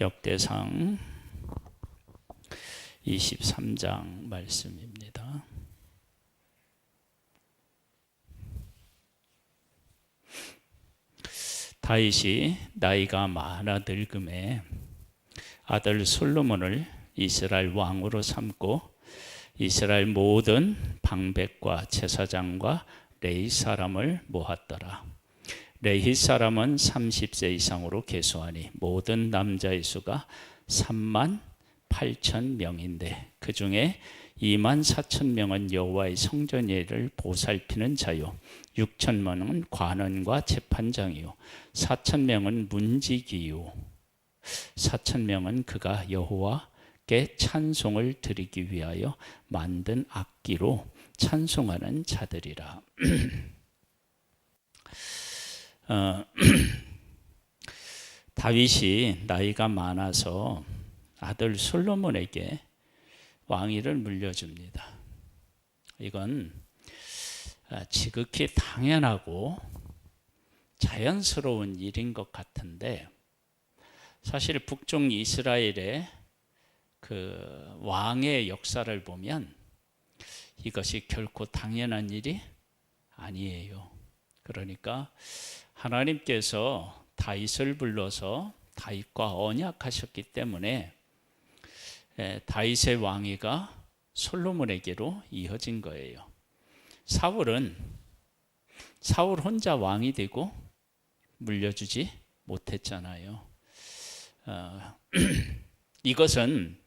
역대상 23장 말씀입니다. 다윗이 나이가 많아 늙음에 아들 솔로몬을 이스라엘 왕으로 삼고 이스라엘 모든 방백과 제사장과 레위 사람을 모았더라. 레위 사람은 30세 이상으로 계수하니 모든 남자의 수가 3만 8천 명인데 그 중에 2만 4천 명은 여호와의 성전 일을 보살피는 자요, 6천 명은 관원과 재판장이요, 4천 명은 문지기요, 4천 명은 그가 여호와께 찬송을 드리기 위하여 만든 악기로 찬송하는 자들이라. 다윗이 나이가 많아서 아들 솔로몬에게 왕위를 물려줍니다. 이건 지극히 당연하고 자연스러운 일인 것 같은데, 사실 북쪽 이스라엘의 그 왕의 역사를 보면 이것이 결코 당연한 일이 아니에요. 그러니까 하나님께서 다윗을 불러서 다윗과 언약하셨기 때문에 다윗의 왕위가 솔로몬에게로 이어진 거예요. 사울 혼자 왕이 되고 물려주지 못했잖아요. 이것은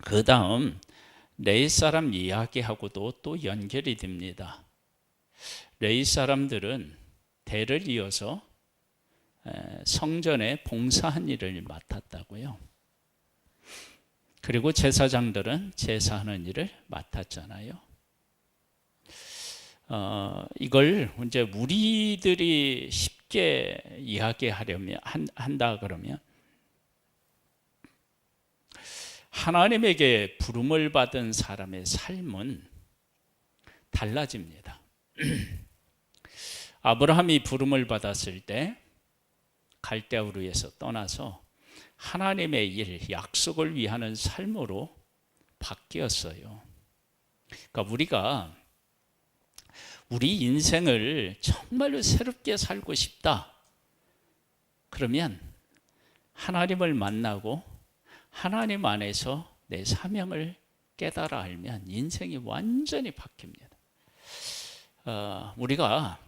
그 다음 레위 사람 이야기하고도 또 연결이 됩니다. 레위 사람들은 대를 이어서 성전에 봉사한 일을 맡았다고요. 그리고 제사장들은 제사하는 일을 맡았잖아요. 이걸 이제 우리들이 쉽게 이야기하려면 한다 그러면, 하나님에게 부름을 받은 사람의 삶은 달라집니다. 아브라함이 부름을 받았을 때 갈대아우르에서 떠나서 하나님의 일, 약속을 위하는 삶으로 바뀌었어요. 그러니까 우리가 우리 인생을 정말로 새롭게 살고 싶다 그러면 하나님을 만나고 하나님 안에서 내 사명을 깨달아 알면 인생이 완전히 바뀝니다. 우리가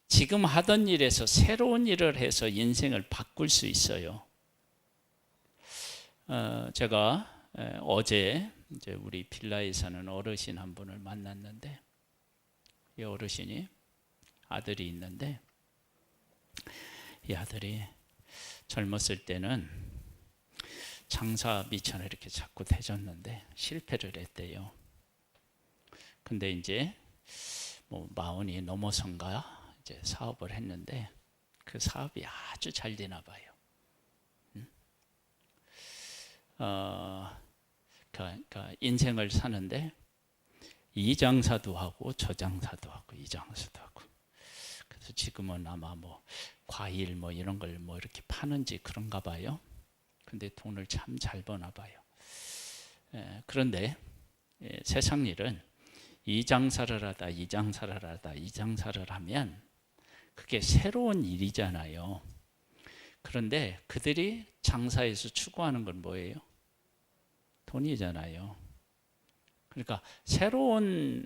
지금 하던 일에서 새로운 일을 해서 인생을 바꿀 수 있어요. 제가 어제 이제 우리 빌라에 사는 어르신 한 분을 만났는데, 이 어르신이 아들이 있는데, 이 아들이 젊었을 때는 장사 미천을 이렇게 자꾸 대줬는데 실패를 했대요. 근데 이제 뭐 40이 넘어선가 이제 사업을 했는데 그 사업이 아주 잘 되나 봐요. 그러니까 인생을 사는데 이 장사도 하고 저 장사도 하고 이 장사도 하고, 그래서 지금은 아마 뭐 과일 뭐 이런 걸 뭐 이렇게 파는지 그런가 봐요. 근데 돈을 참 잘 버나 봐요. 그런데 세상 일은 이 장사를 하다 이 장사를 하다 이 장사를 하면 그게 새로운 일이잖아요. 그런데 그들이 장사에서 추구하는 건 뭐예요? 돈이잖아요. 그러니까 새로운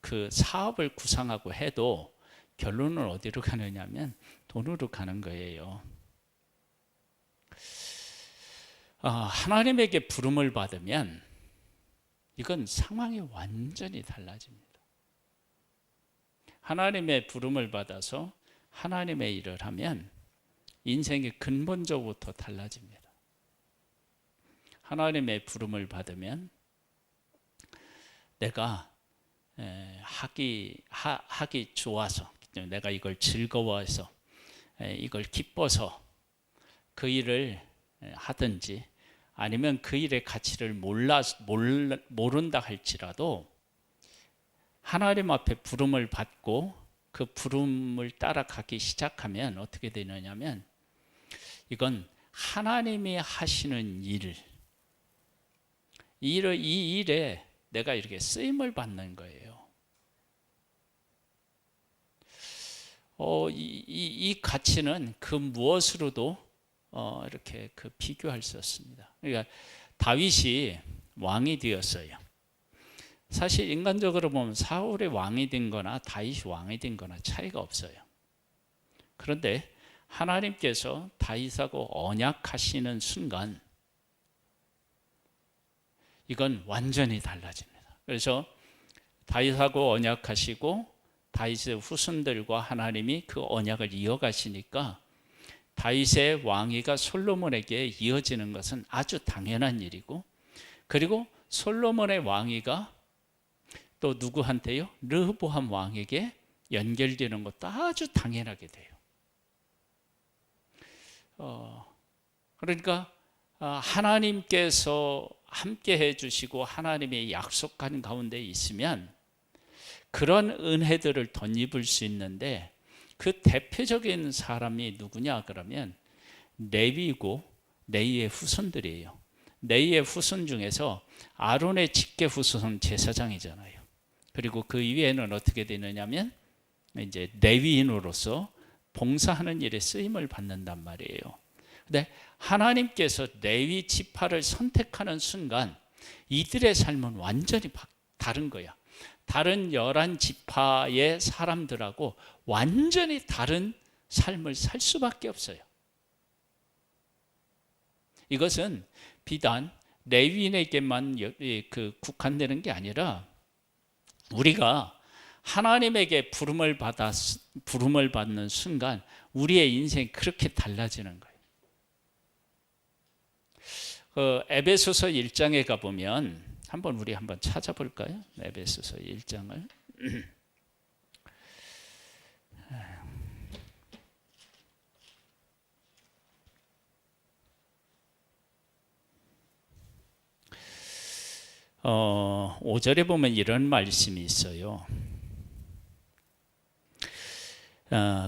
그 사업을 구상하고 해도 결론은 어디로 가느냐면 돈으로 가는 거예요. 하나님에게 부름을 받으면 이건 상황이 완전히 달라집니다. 하나님의 부름을 받아서 하나님의 일을 하면 인생이 근본적으로부터 달라집니다. 하나님의 부름을 받으면 내가 하기 좋아서, 내가 이걸 즐거워해서, 이걸 기뻐서 그 일을 하든지, 아니면 그 일의 가치를 모른다 할지라도 하나님 앞에 부름을 받고 그 부름을 따라가기 시작하면 어떻게 되느냐면, 이건 하나님이 하시는 이 일에 내가 이렇게 쓰임을 받는 거예요. 이 가치는 그 무엇으로도 이렇게 비교할 수 없습니다. 그러니까 다윗이 왕이 되었어요. 사실 인간적으로 보면 사울의 왕이 된 거나 다윗이 왕이 된 거나 차이가 없어요. 그런데 하나님께서 다윗하고 언약하시는 순간 이건 완전히 달라집니다. 그래서 다윗하고 언약하시고 다윗의 후손들과 하나님이 그 언약을 이어가시니까 다윗의 왕위가 솔로몬에게 이어지는 것은 아주 당연한 일이고, 그리고 솔로몬의 왕위가 또 누구한테요? 르호보암 왕에게 연결되는 것도 아주 당연하게 돼요. 그러니까 하나님께서 함께 해주시고 하나님의 약속한 가운데 있으면 그런 은혜들을 덧입을 수 있는데, 그 대표적인 사람이 누구냐 그러면 레위고 레위의 후손들이에요. 레위의 후손 중에서 아론의 직계 후손 제사장이잖아요. 그리고 그 이외에는 어떻게 되느냐면 이제 레위인으로서 봉사하는 일에 쓰임을 받는단 말이에요. 근데 하나님께서 레위 지파를 선택하는 순간 이들의 삶은 완전히 다른 거야. 다른 11지파의 사람들하고 완전히 다른 삶을 살 수밖에 없어요. 이것은 비단 레위인에게만 국한되는 게 아니라 우리가 하나님에게 부름을 받는 순간 우리의 인생이 그렇게 달라지는 거예요. 에베소서 1장에 가보면 우리 한번 찾아볼까요? 에베소서 1장을. 어, 5절에 보면 이런 말씀이 있어요.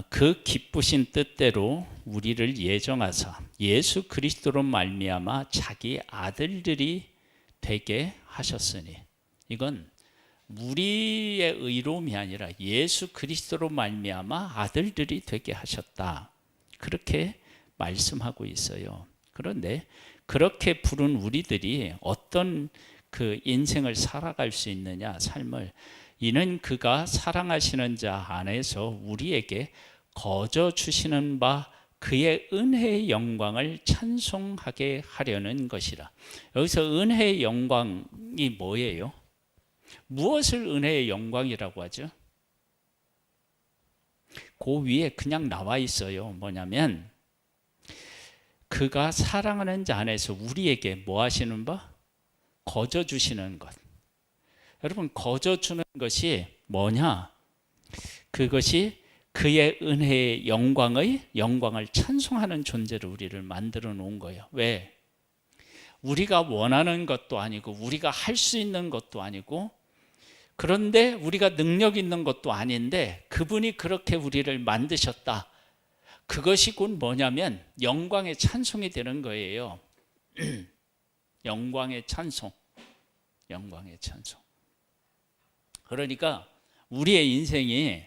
그 기쁘신 뜻대로 우리를 예정하사 예수 그리스도로 말미암아 자기 아들들이 되게 하셨으니, 이건 우리의 의로움이 아니라 예수 그리스도로 말미암아 아들들이 되게 하셨다, 그렇게 말씀하고 있어요. 그런데 그렇게 부른 우리들이 어떤 그 인생을 살아갈 수 있느냐, 삶을, 이는 그가 사랑하시는 자 안에서 우리에게 거저 주시는 바 그의 은혜의 영광을 찬송하게 하려는 것이라. 여기서 은혜의 영광이 뭐예요? 무엇을 은혜의 영광이라고 하죠? 그 위에 그냥 나와 있어요. 뭐냐면 그가 사랑하는 자 안에서 우리에게 뭐 하시는 바? 거저 주시는 것. 여러분, 거저 주는 것이 뭐냐? 그것이 그의 은혜의 영광을 찬송하는 존재로 우리를 만들어 놓은 거예요. 왜? 우리가 원하는 것도 아니고 우리가 할 수 있는 것도 아니고, 그런데 우리가 능력 있는 것도 아닌데 그분이 그렇게 우리를 만드셨다. 그것이 곧 뭐냐면 영광의 찬송이 되는 거예요. 영광의 찬송. 그러니까 우리의 인생이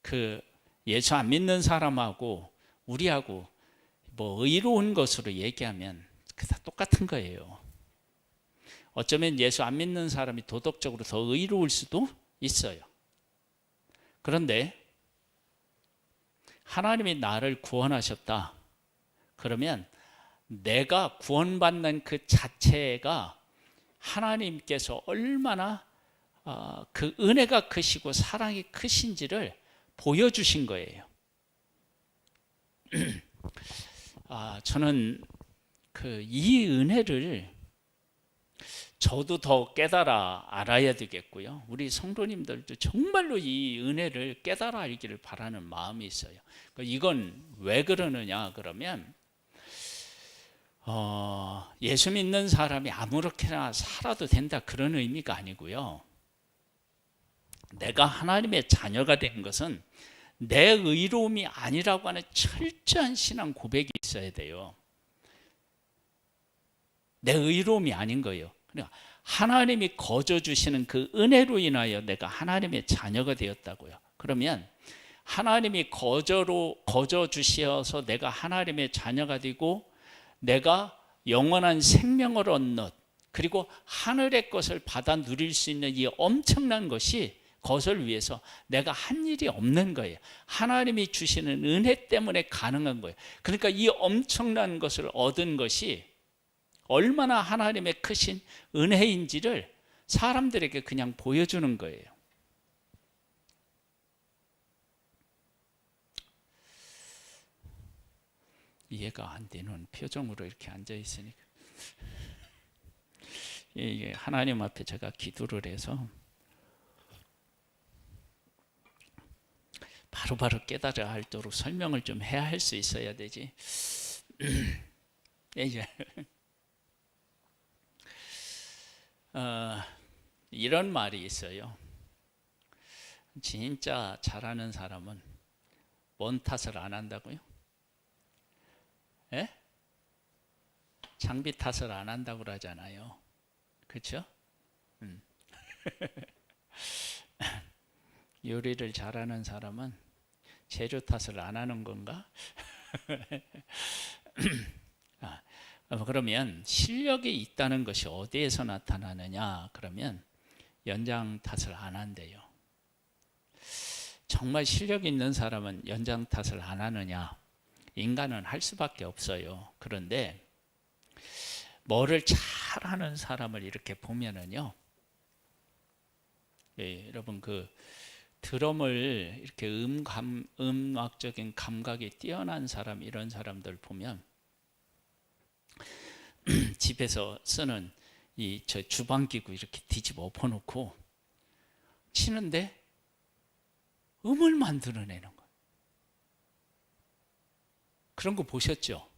그 예수 안 믿는 사람하고 우리하고 뭐 의로운 것으로 얘기하면 다 똑같은 거예요. 어쩌면 예수 안 믿는 사람이 도덕적으로 더 의로울 수도 있어요. 그런데 하나님이 나를 구원하셨다. 그러면 내가 구원받는 그 자체가 하나님께서 얼마나 그 은혜가 크시고 사랑이 크신지를 보여주신 거예요. 저는 이 은혜를 저도 더 깨달아 알아야 되겠고요. 우리 성도님들도 정말로 이 은혜를 깨달아 알기를 바라는 마음이 있어요. 이건 왜 그러느냐 그러면 예수 믿는 사람이 아무렇게나 살아도 된다, 그런 의미가 아니고요. 내가 하나님의 자녀가 된 것은 내 의로움이 아니라고 하는 철저한 신앙 고백이 있어야 돼요. 내 의로움이 아닌 거예요. 그러니까 하나님이 거저 주시는 그 은혜로 인하여 내가 하나님의 자녀가 되었다고요. 그러면 하나님이 거저 주셔서 내가 하나님의 자녀가 되고 내가 영원한 생명을 얻는, 그리고 하늘의 것을 받아 누릴 수 있는 이 엄청난 것이, 그것을 위해서 내가 한 일이 없는 거예요. 하나님이 주시는 은혜 때문에 가능한 거예요. 그러니까 이 엄청난 것을 얻은 것이 얼마나 하나님의 크신 은혜인지를 사람들에게 그냥 보여주는 거예요. 이해가 안 되는 표정으로 이렇게 앉아 있으니까, 이게 하나님 앞에 제가 기도를 해서 바로바로 깨달아 알도록 설명을 좀 해야 할 수 있어야 되지. 이런 말이 있어요. 진짜 잘하는 사람은 뭔 탓을 안 한다고요? 예? 장비 탓을 안 한다고 그러잖아요. 그렇죠? 요리를 잘하는 사람은 재료 탓을 안 하는 건가? 그러면 실력이 있다는 것이 어디에서 나타나느냐? 그러면 연장 탓을 안 한대요. 정말 실력 있는 사람은 연장 탓을 안 하느냐? 인간은 할 수밖에 없어요. 그런데 뭐를 잘하는 사람을 이렇게 보면은요, 여러분 그 드럼을 이렇게 음악적인 감각이 뛰어난 사람, 이런 사람들 보면 집에서 쓰는 이 저 주방기구 이렇게 뒤집어 엎어놓고 치는데 음을 만들어내는 거예요. 그런 거 보셨죠?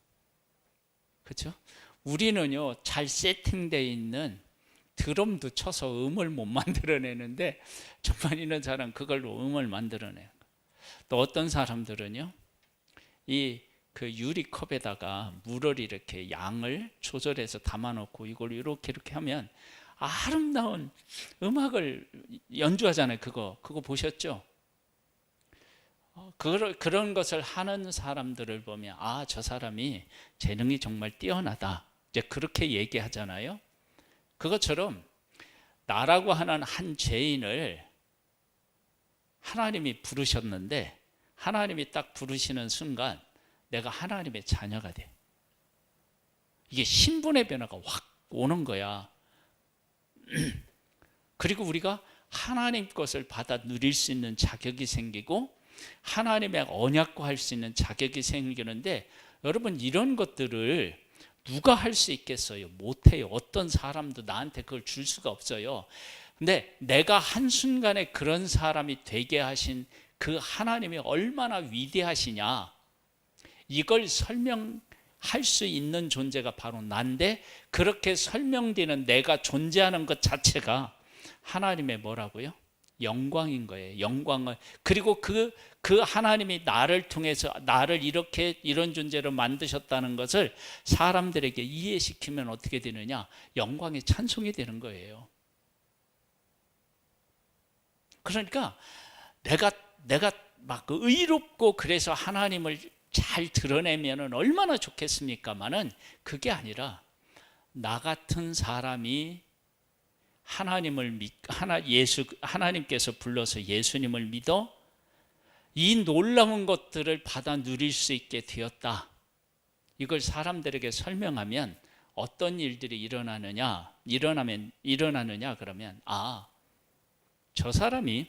그렇죠? 우리는요, 잘 세팅되어 있는 드럼도 쳐서 음을 못 만들어내는데 정말 있는 사람 그걸로 음을 만들어내는 거예요. 또 어떤 사람들은요, 그 유리컵에다가 물을 이렇게 양을 조절해서 담아놓고 이걸 이렇게 하면 아름다운 음악을 연주하잖아요. 그거 보셨죠? 그런 것을 하는 사람들을 보면 저 사람이 재능이 정말 뛰어나다, 이제 그렇게 얘기하잖아요. 그것처럼 나라고 하는 한 죄인을 하나님이 부르셨는데, 하나님이 딱 부르시는 순간 내가 하나님의 자녀가 돼. 이게 신분의 변화가 확 오는 거야. 그리고 우리가 하나님 것을 받아 누릴 수 있는 자격이 생기고 하나님의 언약과 할 수 있는 자격이 생기는데, 여러분 이런 것들을 누가 할 수 있겠어요? 못해요. 어떤 사람도 나한테 그걸 줄 수가 없어요. 근데 내가 한순간에 그런 사람이 되게 하신 그 하나님이 얼마나 위대하시냐, 이걸 설명할 수 있는 존재가 바로 난데, 그렇게 설명되는 내가 존재하는 것 자체가 하나님의 뭐라고요? 영광인 거예요. 영광을. 그리고 그 하나님이 나를 통해서 나를 이런 존재로 만드셨다는 것을 사람들에게 이해시키면 어떻게 되느냐? 영광의 찬송이 되는 거예요. 그러니까 내가 막 의롭고 그래서 하나님을 잘 드러내면 얼마나 좋겠습니까마는, 그게 아니라 나 같은 사람이 하나님께서 불러서 예수님을 믿어 이 놀라운 것들을 받아 누릴 수 있게 되었다. 이걸 사람들에게 설명하면 어떤 일들이 일어나느냐 그러면 저 사람이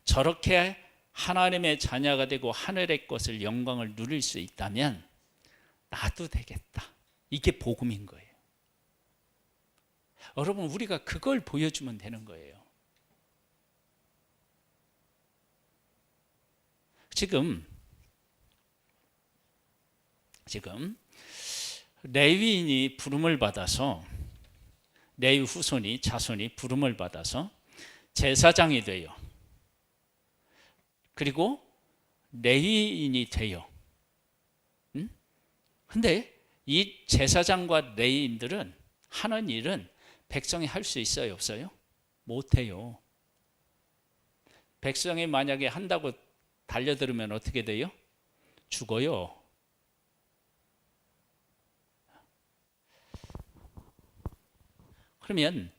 저렇게 하나님의 자녀가 되고 하늘의 것을, 영광을 누릴 수 있다면 나도 되겠다. 이게 복음인 거예요. 여러분, 우리가 그걸 보여주면 되는 거예요. 지금 레위인이 부름을 받아서, 레위 자손이 부름을 받아서 제사장이 돼요. 그리고 레위인이 돼요. 응? 근데 이 제사장과 레위인들은 하는 일은 백성이 할 수 있어요, 없어요? 못해요. 백성이 만약에 한다고 달려들으면 어떻게 돼요? 죽어요. 그러면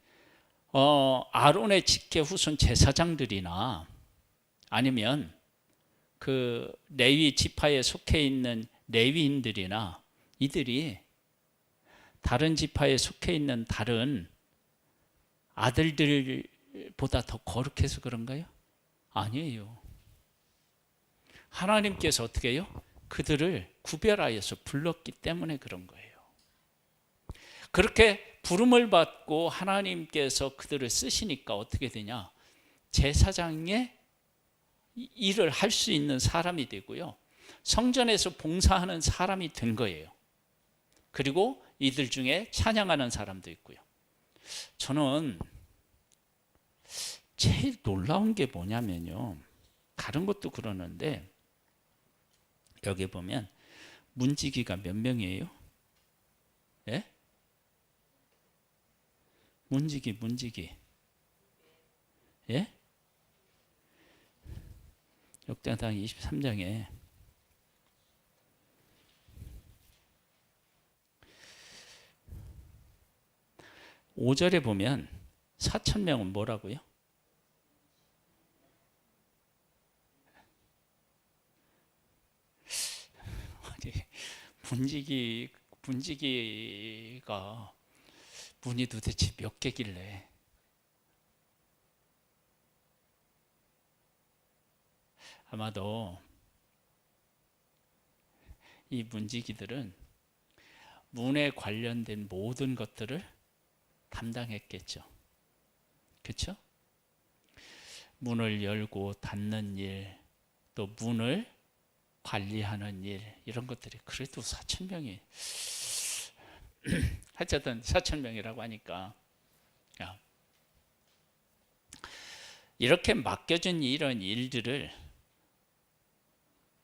아론의 직계 후손 제사장들이나 아니면 그 레위 지파에 속해 있는 레위인들이나 이들이 다른 지파에 속해 있는 다른 아들들보다 더 거룩해서 그런가요? 아니에요. 하나님께서 어떻게 해요? 그들을 구별하여서 불렀기 때문에 그런 거예요. 그렇게 부름을 받고 하나님께서 그들을 쓰시니까 어떻게 되냐? 제사장의 일을 할 수 있는 사람이 되고요. 성전에서 봉사하는 사람이 된 거예요. 그리고 이들 중에 찬양하는 사람도 있고요. 저는 제일 놀라운 게 뭐냐면요. 다른 것도 그러는데 여기 보면 문지기가 몇 명이에요? 예? 문지기. 예? 역대상 23장에 5절에 보면 4,000명은 뭐라고요? 아니, 문지기가 문이 도대체 몇 개길래 아마도 이 문지기들은 문에 관련된 모든 것들을 담당했겠죠. 그렇죠? 문을 열고 닫는 일, 또 문을 관리하는 일, 이런 것들이 그래도 4,000명이 하여튼 4,000명이라고 하니까 이렇게 맡겨진 이런 일들을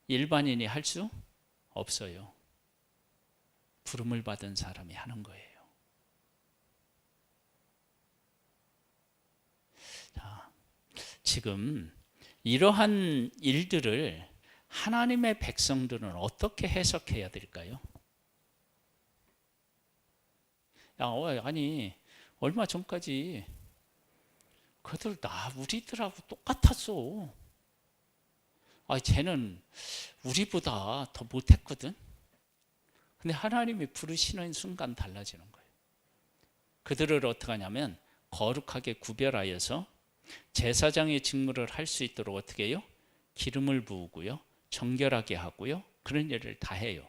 일반인이 할 수 없어요. 부름을 받은 사람이 하는 거예요. 자, 지금 이러한 일들을 하나님의 백성들은 어떻게 해석해야 될까요? 아니 얼마 전까지 그들 우리들하고 똑같았어. 쟤는 우리보다 더 못했거든. 근데 하나님이 부르시는 순간 달라지는 거예요. 그들을 어떻게 하냐면 거룩하게 구별하여서 제사장의 직무를 할 수 있도록 어떻게 해요? 기름을 부으고요, 정결하게 하고요, 그런 일을 다 해요.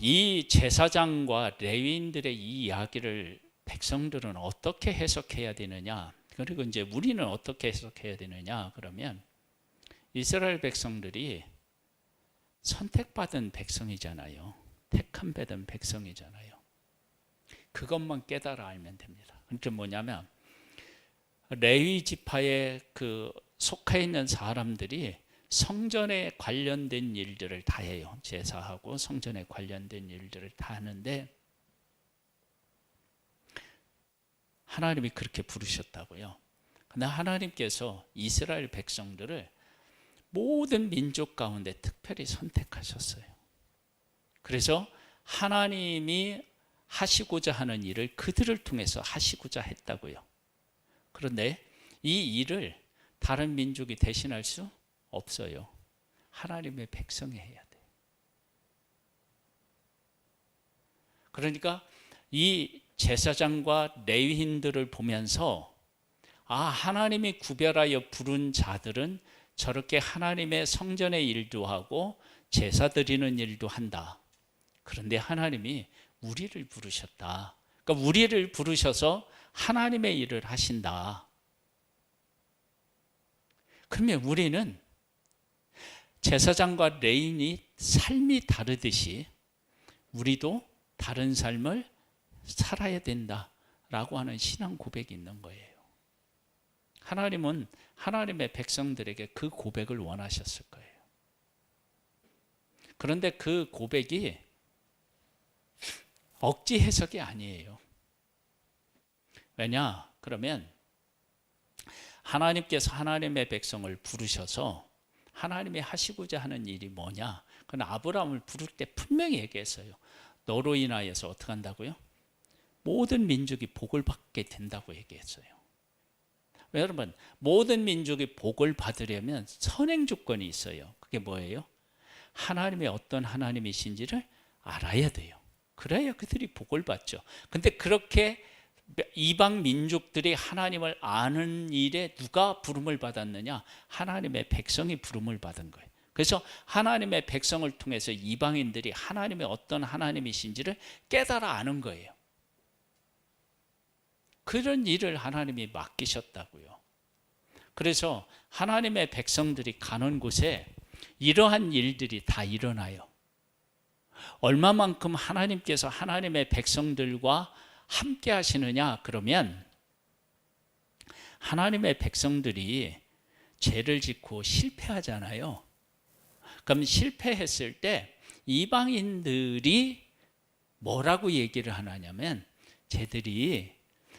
이 제사장과 레위인들의 이 이야기를 백성들은 어떻게 해석해야 되느냐, 그리고 이제 우리는 어떻게 해석해야 되느냐, 그러면 이스라엘 백성들이 선택받은 백성이잖아요. 택함 받은 백성이잖아요. 그것만 깨달아 알면 됩니다. 그러니까 뭐냐면 레위 지파에 속해 있는 사람들이 성전에 관련된 일들을 다 해요. 제사하고 성전에 관련된 일들을 다 하는데 하나님이 그렇게 부르셨다고요. 근데 하나님께서 이스라엘 백성들을 모든 민족 가운데 특별히 선택하셨어요. 그래서 하나님이 하시고자 하는 일을 그들을 통해서 하시고자 했다고요. 그런데 이 일을 다른 민족이 대신할 수 없어요. 하나님의 백성이 해야 돼요. 그러니까 이 제사장과 레위인들을 보면서 하나님이 구별하여 부른 자들은 저렇게 하나님의 성전의 일도 하고 제사 드리는 일도 한다. 그런데 하나님이 우리를 부르셨다. 그러니까 우리를 부르셔서 하나님의 일을 하신다. 그러면 우리는 제사장과 레위인이 삶이 다르듯이 우리도 다른 삶을 살아야 된다. 라고 하는 신앙 고백이 있는 거예요. 하나님은 하나님의 백성들에게 그 고백을 원하셨을 거예요. 그런데 그 고백이 억지 해석이 아니에요. 왜냐? 그러면 하나님께서 하나님의 백성을 부르셔서 하나님이 하시고자 하는 일이 뭐냐? 그건 아브라함을 부를 때 분명히 얘기했어요. 너로 인하여서 어떻게 한다고요? 모든 민족이 복을 받게 된다고 얘기했어요. 여러분, 모든 민족이 복을 받으려면 선행 조건이 있어요. 그게 뭐예요? 하나님이 어떤 하나님이신지를 알아야 돼요. 그래야 그들이 복을 받죠. 근데 그렇게 이방 민족들이 하나님을 아는 일에 누가 부름을 받았느냐? 하나님의 백성이 부름을 받은 거예요. 그래서 하나님의 백성을 통해서 이방인들이 하나님의 어떤 하나님이신지를 깨달아 아는 거예요. 그런 일을 하나님이 맡기셨다고요. 그래서 하나님의 백성들이 가는 곳에 이러한 일들이 다 일어나요. 얼마만큼 하나님께서 하나님의 백성들과 함께 하시느냐? 그러면 하나님의 백성들이 죄를 짓고 실패하잖아요. 그럼 실패했을 때 이방인들이 뭐라고 얘기를 하냐면, 쟤들이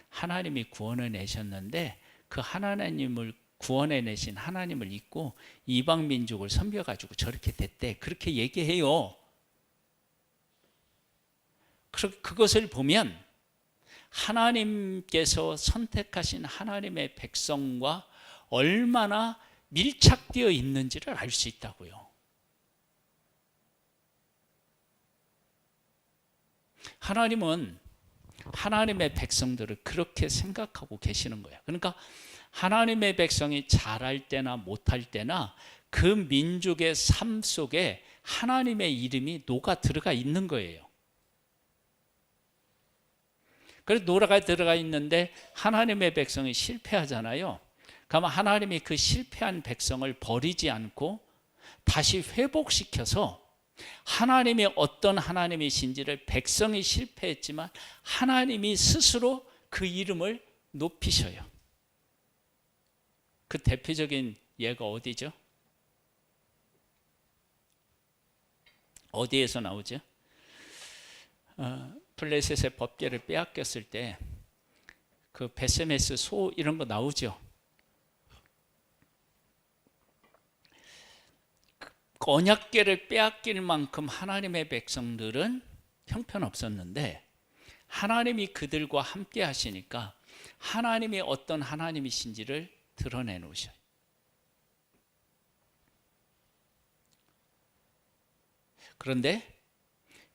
하나님이 구원을 내셨는데 그 하나님을 구원해 내신 하나님을 잊고 이방 민족을 섬겨가지고 저렇게 됐대. 그렇게 얘기해요. 그것을 보면 하나님께서 선택하신 하나님의 백성과 얼마나 밀착되어 있는지를 알 수 있다고요. 하나님은 하나님의 백성들을 그렇게 생각하고 계시는 거예요. 그러니까 하나님의 백성이 잘할 때나 못할 때나 그 민족의 삶 속에 하나님의 이름이 녹아 들어가 있는 거예요. 그래서 녹아 들어가 있는데 하나님의 백성이 실패하잖아요. 그러면 하나님이 그 실패한 백성을 버리지 않고 다시 회복시켜서 하나님이 어떤 하나님이신지를 백성이 실패했지만 하나님이 스스로 그 이름을 높이셔요. 그 대표적인 예가 어디죠? 어디에서 나오죠? 블레셋의 법궤를 빼앗겼을 때 그 베세메스 소 이런 거 나오죠. 언약궤를 빼앗길 만큼 하나님의 백성들은 형편없었는데 하나님이 그들과 함께 하시니까 하나님이 어떤 하나님이신지를 드러내 놓으셔요. 그런데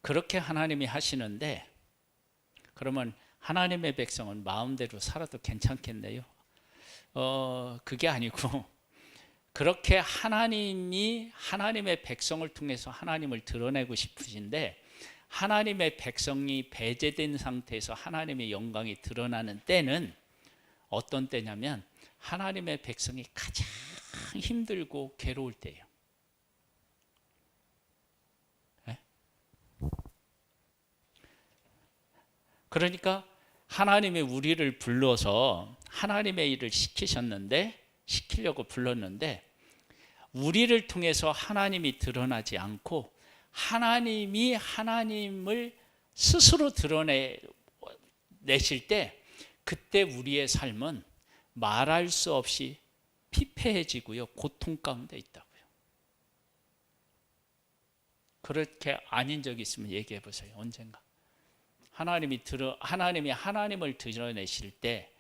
그렇게 하나님이 하시는데 그러면 하나님의 백성은 마음대로 살아도 괜찮겠네요? 그게 아니고 그렇게 하나님이 하나님의 백성을 통해서 하나님을 드러내고 싶으신데 하나님의 백성이 배제된 상태에서 하나님의 영광이 드러나는 때는 어떤 때냐면 하나님의 백성이 가장 힘들고 괴로울 때예요. 네? 그러니까 하나님이 우리를 불러서 하나님의 일을 시키려고 불렀는데 우리를 통해서 하나님이 드러나지 않고 하나님이 하나님을 스스로 드러내실 때 그때 우리의 삶은 말할 수 없이 피폐해지고요. 고통 가운데 있다고요. 그렇게 아닌 적이 있으면 얘기해 보세요. 언젠가. 하나님이 하나님을 드러내실 때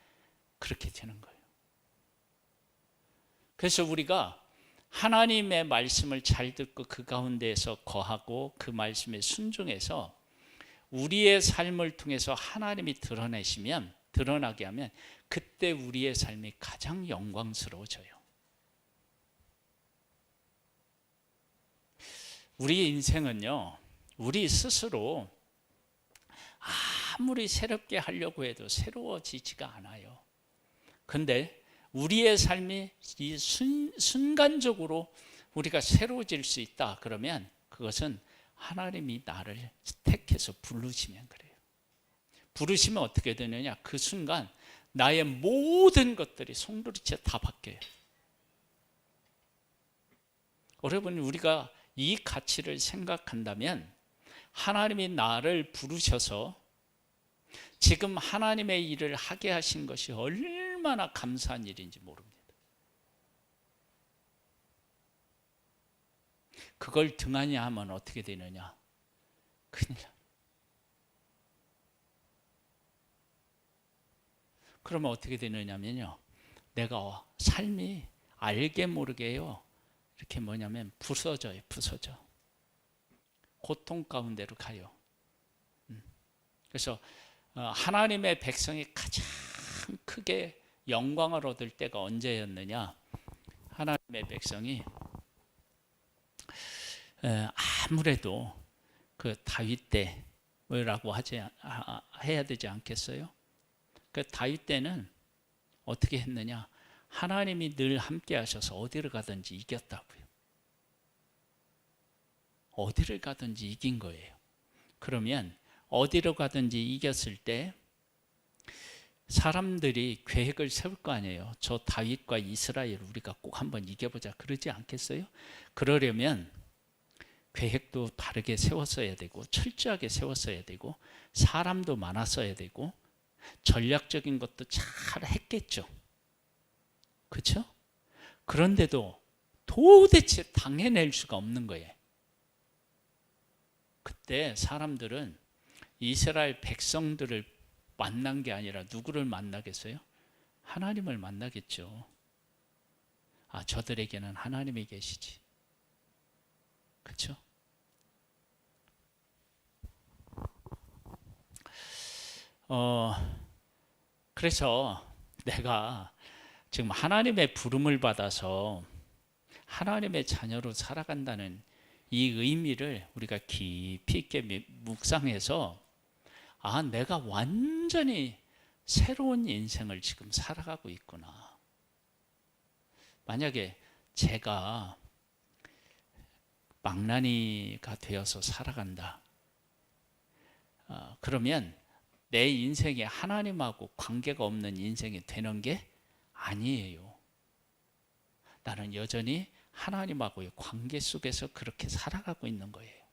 그렇게 되는 거예요. 그래서 우리가 하나님의 말씀을 잘 듣고 그 가운데에서 거하고 그 말씀에 순종해서 우리의 삶을 통해서 하나님이 드러나게 하면 그때 우리의 삶이 가장 영광스러워져요. 우리 인생은요, 우리 스스로 아무리 새롭게 하려고 해도 새로워지지가 않아요. 근데 우리의 삶이 이 순간적으로 우리가 새로워질 수 있다 그러면 그것은 하나님이 나를 택해서 부르시면 그래요. 부르시면 어떻게 되느냐? 그 순간 나의 모든 것들이 송두리째 다 바뀌어요. 여러분, 우리가 이 가치를 생각한다면 하나님이 나를 부르셔서 지금 하나님의 일을 하게 하신 것이 얼마나 감사한 일인지 모릅니다. 그걸 등한히 하면 어떻게 되느냐? 큰일 나. 그러면 어떻게 되느냐면요, 내가 삶이 알게 모르게요, 이렇게 뭐냐면 부서져요. 부서져. 고통 가운데로 가요. 그래서 하나님의 백성이 가장 크게 영광을 얻을 때가 언제였느냐? 하나님의 백성이 아무래도 그 다윗 때라고 해야 되지 않겠어요? 그 다윗 때는 어떻게 했느냐? 하나님이 늘 함께 하셔서 어디를 가든지 이겼다고요. 어디를 가든지 이긴 거예요. 그러면 어디로 가든지 이겼을 때 사람들이 계획을 세울 거 아니에요. 저 다윗과 이스라엘 우리가 꼭 한번 이겨보자, 그러지 않겠어요? 그러려면 계획도 바르게 세웠어야 되고 철저하게 세웠어야 되고 사람도 많았어야 되고 전략적인 것도 잘 했겠죠. 그렇죠? 그런데도 도대체 당해낼 수가 없는 거예요. 그때 사람들은 이스라엘 백성들을 만난 게 아니라 누구를 만나겠어요? 하나님을 만나겠죠. 아, 저들에게는 하나님이 계시지. 그렇죠? 그래서 내가 지금 하나님의 부름을 받아서 하나님의 자녀로 살아간다는 이 의미를 우리가 깊이 있게 묵상해서, 아, 내가 완전히 새로운 인생을 지금 살아가고 있구나. 만약에 제가 망나니가 되어서 살아간다, 그러면 내 인생에 하나님하고 관계가 없는 인생이 되는 게 아니에요. 나는 여전히 하나님하고의 관계 속에서 그렇게 살아가고 있는 거예요.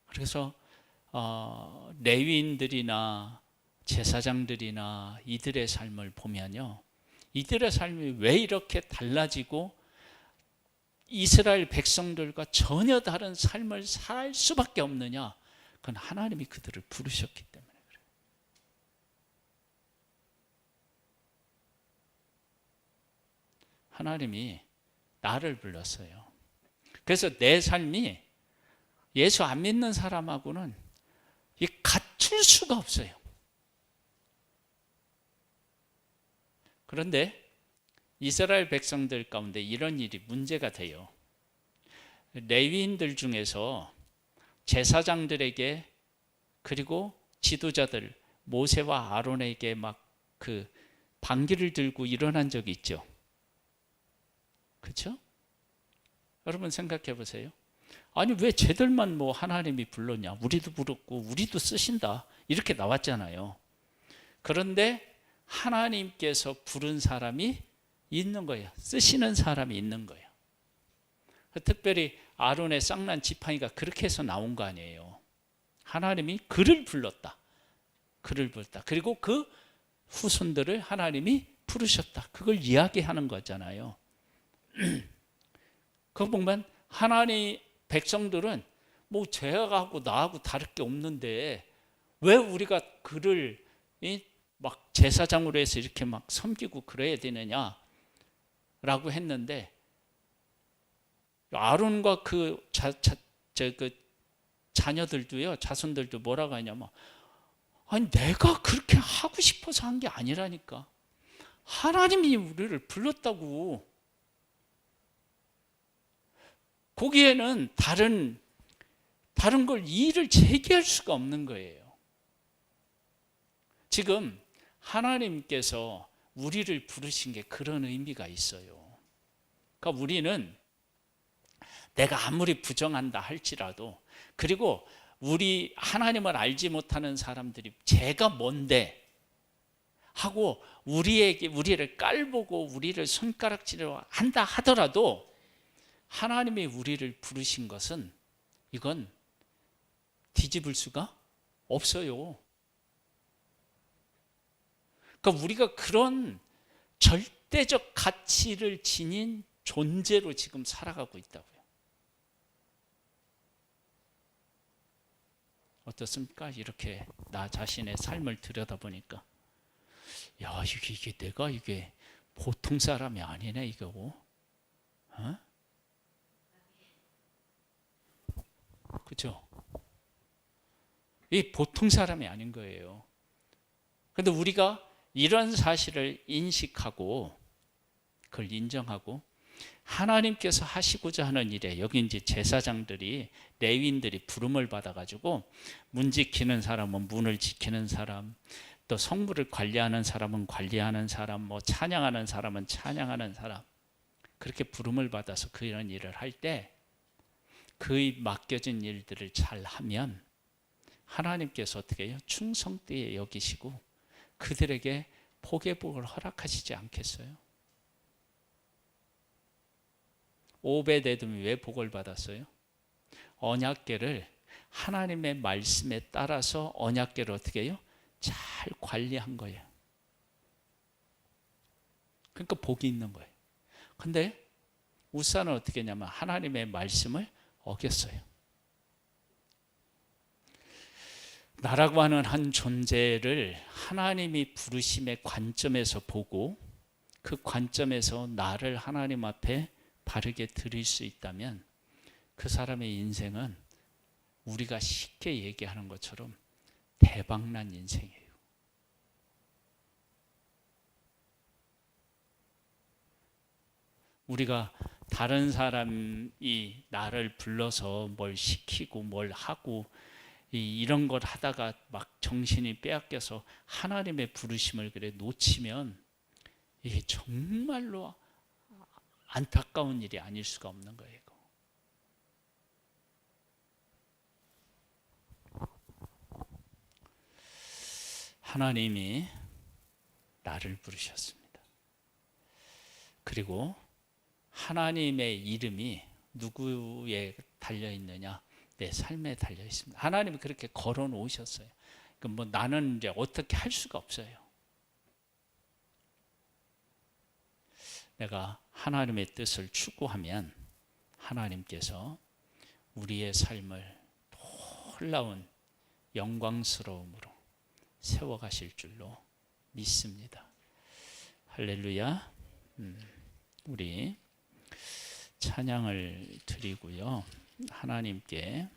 그래서 레위인들이나 제사장들이나 이들의 삶을 보면요, 이들의 삶이 왜 이렇게 달라지고 이스라엘 백성들과 전혀 다른 삶을 살 수밖에 없느냐? 그건 하나님이 그들을 부르셨기 때문에 그래요. 하나님이 나를 불렀어요. 그래서 내 삶이 예수 안 믿는 사람하고는 갖출 수가 없어요. 그런데 이스라엘 백성들 가운데 이런 일이 문제가 돼요. 레위인들 중에서 제사장들에게 그리고 지도자들 모세와 아론에게 막 그 방귀를 들고 일어난 적이 있죠. 그렇죠? 여러분 생각해 보세요. 아니, 왜 쟤들만 뭐 하나님이 불렀냐? 우리도 부르고 우리도 쓰신다, 이렇게 나왔잖아요. 그런데 하나님께서 부른 사람이 있는 거예요. 쓰시는 사람이 있는 거예요. 특별히 아론의 쌍난 지팡이가 그렇게 해서 나온 거 아니에요. 하나님이 그를 불렀다. 그를 불렀다. 그리고 그 후손들을 하나님이 부르셨다. 그걸 이야기하는 거잖아요. 그거 보면 하나님 백성들은 뭐 쟤하고 나하고 다를 게 없는데 왜 우리가 그를 막 제사장으로 해서 이렇게 막 섬기고 그래야 되느냐 라고 했는데, 아론과 그 자녀들도요, 자손들도 뭐라고 하냐면, 아니 내가 그렇게 하고 싶어서 한 게 아니라니까, 하나님이 우리를 불렀다고. 거기에는 다른 걸 이의를 제기할 수가 없는 거예요. 지금 하나님께서 우리를 부르신 게 그런 의미가 있어요. 그러니까 우리는 내가 아무리 부정한다 할지라도, 그리고 우리 하나님을 알지 못하는 사람들이 제가 뭔데 하고 우리를 깔보고 우리를 손가락질을 한다 하더라도 하나님이 우리를 부르신 것은 이건 뒤집을 수가 없어요. 그러니까 우리가 그런 절대적 가치를 지닌 존재로 지금 살아가고 있다고요. 어떻습니까? 이렇게 나 자신의 삶을 들여다보니까 야, 이게 내가 이게 보통 사람이 아니네 이거. 어? 그죠? 이 보통 사람이 아닌 거예요. 그런데 우리가 이런 사실을 인식하고 그걸 인정하고 하나님께서 하시고자 하는 일에 여기 이제 제사장들이 레위인들이 부름을 받아가지고 문 지키는 사람은 문을 지키는 사람, 또 성물을 관리하는 사람은 관리하는 사람, 뭐 찬양하는 사람은 찬양하는 사람, 그렇게 부름을 받아서 그런 일을 할 때 그의 맡겨진 일들을 잘 하면 하나님께서 어떻게 해요? 충성되게 여기시고 그들에게 복의 복을 허락하시지 않겠어요? 오벳에돔이 왜 복을 받았어요? 언약궤를 하나님의 말씀에 따라서 언약궤를 어떻게 해요? 잘 관리한 거예요. 그러니까 복이 있는 거예요. 근데 우사는 어떻게 했냐면 하나님의 말씀을 어겼어요. 나라고 하는 한 존재를 하나님이 부르심의 관점에서 보고 그 관점에서 나를 하나님 앞에 바르게 드릴 수 있다면 그 사람의 인생은 우리가 쉽게 얘기하는 것처럼 대박난 인생이에요. 우리가 다른 사람이 나를 불러서 뭘 시키고 뭘 하고 이런 걸 하다가 막 정신이 빼앗겨서 하나님의 부르심을 그래 놓치면 이게 정말로 안타까운 일이 아닐 수가 없는 거예요. 하나님이 나를 부르셨습니다. 그리고 하나님의 이름이 누구에 달려 있느냐? 내 삶에 달려 있습니다. 하나님이 그렇게 걸어 놓으셨어요. 뭐 나는 이제 어떻게 할 수가 없어요. 내가 하나님의 뜻을 추구하면 하나님께서 우리의 삶을 놀라운 영광스러움으로 세워가실 줄로 믿습니다. 할렐루야. 우리 찬양을 드리고요. 하나님께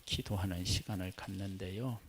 기도하는 시간을 갖는데요.